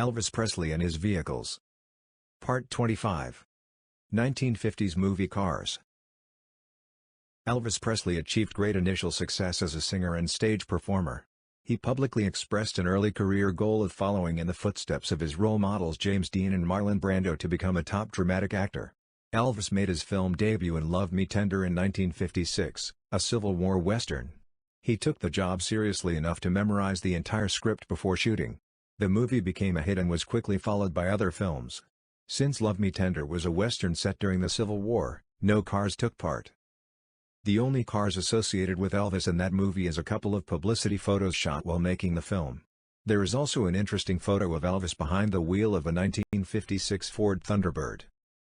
Elvis Presley and his vehicles. Part 25. 1950s movie cars. Elvis Presley achieved great initial success as a singer and stage performer. He publicly expressed an early career goal of following in the footsteps of his role models James Dean and Marlon Brando to become a top dramatic actor. Elvis made his film debut in Love Me Tender in 1956, a Civil War western. He took the job seriously enough to memorize the entire script before shooting. The movie became a hit and was quickly followed by other films. Since Love Me Tender was a western set during the Civil War, no cars took part. The only cars associated with Elvis in that movie is a couple of publicity photos shot while making the film. There is also an interesting photo of Elvis behind the wheel of a 1956 Ford Thunderbird.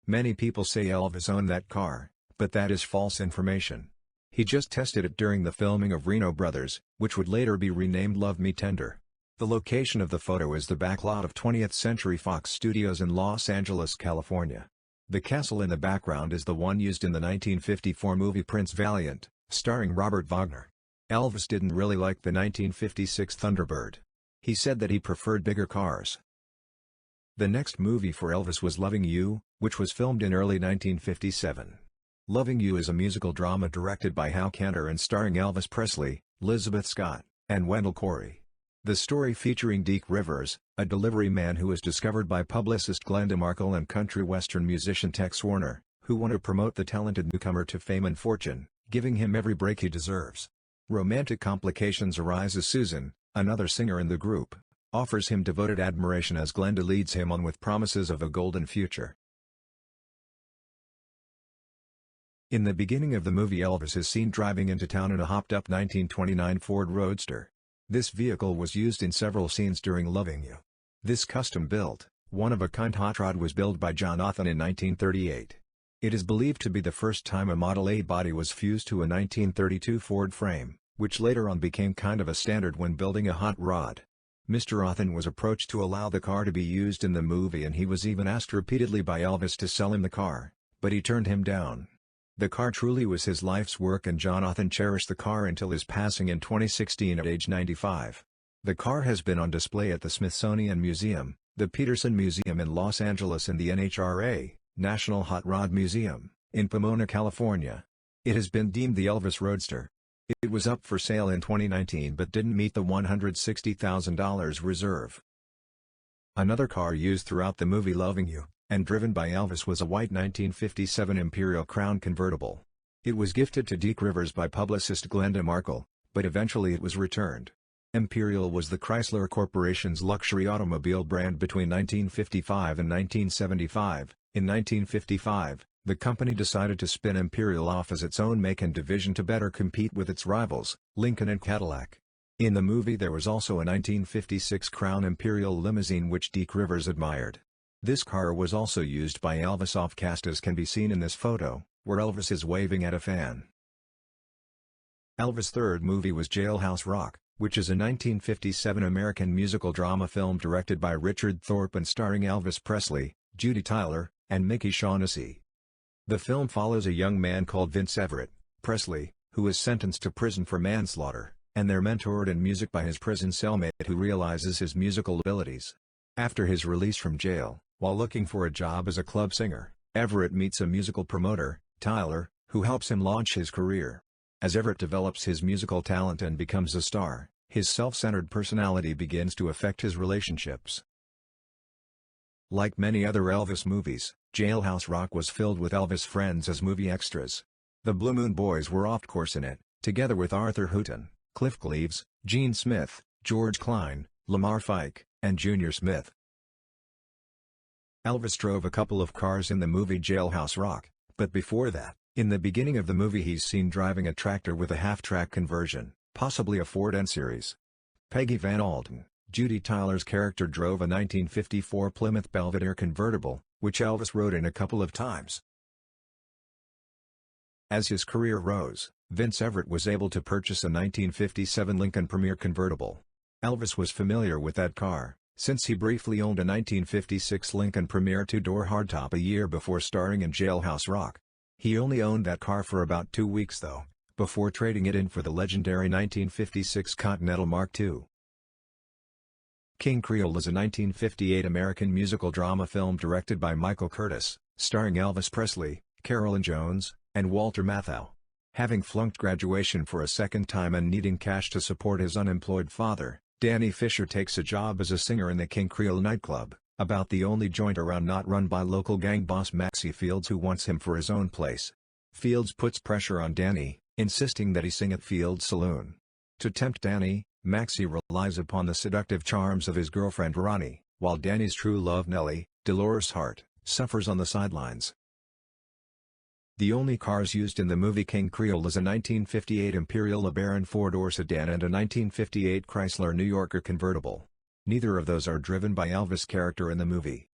Many people say Elvis owned that car, but that is false information. He just tested it during the filming of Reno Brothers, which would later be renamed Love Me Tender. The location of the photo is the backlot of 20th Century Fox Studios in Los Angeles, California. The castle in the background is the one used in the 1954 movie Prince Valiant, starring Robert Wagner. Elvis didn't really like the 1956 Thunderbird. He said that he preferred bigger cars. The next movie for Elvis was Loving You, which was filmed in early 1957. Loving You is a musical drama directed by Hal Kanter and starring Elvis Presley, Elizabeth Scott, and Wendell Corey. The story featuring Deke Rivers, a delivery man who is discovered by publicist Glenda Markle and country western musician Tex Warner, who want to promote the talented newcomer to fame and fortune, giving him every break he deserves. Romantic complications arise as Susan, another singer in the group, offers him devoted admiration as Glenda leads him on with promises of a golden future. In the beginning of the movie, Elvis is seen driving into town in a hopped-up 1929 Ford Roadster. This vehicle was used in several scenes during Loving You. This custom-built, one-of-a-kind hot rod was built by John Othen in 1938. It is believed to be the first time a Model A body was fused to a 1932 Ford frame, which later on became kind of a standard when building a hot rod. Mr. Othen was approached to allow the car to be used in the movie, and he was even asked repeatedly by Elvis to sell him the car, but he turned him down. The car truly was his life's work, and John Othen cherished the car until his passing in 2016 at age 95. The car has been on display at the Smithsonian Museum, the Peterson Museum in Los Angeles, and the NHRA, National Hot Rod Museum, in Pomona, California. It has been deemed the Elvis Roadster. It was up for sale in 2019 but didn't meet the $160,000 reserve. Another car used throughout the movie Loving You, and driven by Elvis, was a white 1957 Imperial Crown convertible. It was gifted to Deke Rivers by publicist Glenda Markle, but eventually it was returned. Imperial was the Chrysler Corporation's luxury automobile brand between 1955 and 1975. In 1955, the company decided to spin Imperial off as its own make and division to better compete with its rivals, Lincoln and Cadillac. In the movie there was also a 1956 Crown Imperial limousine which Deke Rivers admired. This car was also used by Elvis off-cast, as can be seen in this photo, where Elvis is waving at a fan. Elvis' third movie was Jailhouse Rock, which is a 1957 American musical drama film directed by Richard Thorpe and starring Elvis Presley, Judy Tyler, and Mickey Shaughnessy. The film follows a young man called Vince Everett Presley, who is sentenced to prison for manslaughter, and they're mentored in music by his prison cellmate who realizes his musical abilities. After his release from jail, while looking for a job as a club singer, Everett meets a musical promoter, Tyler, who helps him launch his career. As Everett develops his musical talent and becomes a star, his self-centered personality begins to affect his relationships. Like many other Elvis movies, Jailhouse Rock was filled with Elvis friends as movie extras. The Blue Moon Boys were of course in it, together with Arthur Hooton, Cliff Cleaves, Gene Smith, George Klein, Lamar Fike, and Junior Smith. Elvis drove a couple of cars in the movie Jailhouse Rock, but before that, in the beginning of the movie he's seen driving a tractor with a half-track conversion, possibly a Ford N-Series. Peggy Van Alden, Judy Tyler's character, drove a 1954 Plymouth Belvedere convertible, which Elvis rode in a couple of times. As his career rose, Vince Everett was able to purchase a 1957 Lincoln Premier convertible. Elvis was familiar with that car, since he briefly owned a 1956 Lincoln Premier two-door hardtop a year before starring in Jailhouse Rock. He only owned that car for about 2 weeks though, before trading it in for the legendary 1956 Continental Mark II. King Creole is a 1958 American musical drama film directed by Michael Curtis, starring Elvis Presley, Carolyn Jones, and Walter Matthau. Having flunked graduation for a second time and needing cash to support his unemployed father, Danny Fisher takes a job as a singer in the King Creole nightclub, about the only joint around not run by local gang boss Maxie Fields, who wants him for his own place. Fields puts pressure on Danny, insisting that he sing at Fields' saloon. To tempt Danny, Maxie relies upon the seductive charms of his girlfriend Ronnie, while Danny's true love Nellie, Dolores Hart, suffers on the sidelines. The only cars used in the movie King Creole is a 1958 Imperial LeBaron four-door sedan and a 1958 Chrysler New Yorker convertible. Neither of those are driven by Elvis' character in the movie.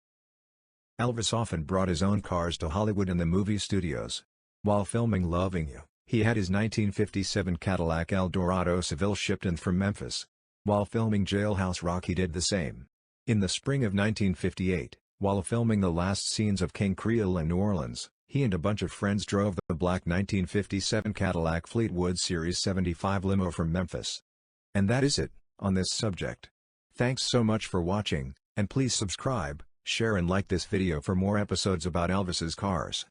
Elvis often brought his own cars to Hollywood and the movie studios. While filming Loving You, he had his 1957 Cadillac Eldorado Seville shipped in from Memphis. While filming Jailhouse Rock he did the same. In the spring of 1958, while filming the last scenes of King Creole in New Orleans, he and a bunch of friends drove the black 1957 Cadillac Fleetwood Series 75 limo from Memphis. And that is it, on this subject. Thanks so much for watching, and please subscribe, share and like this video for more episodes about Elvis's cars.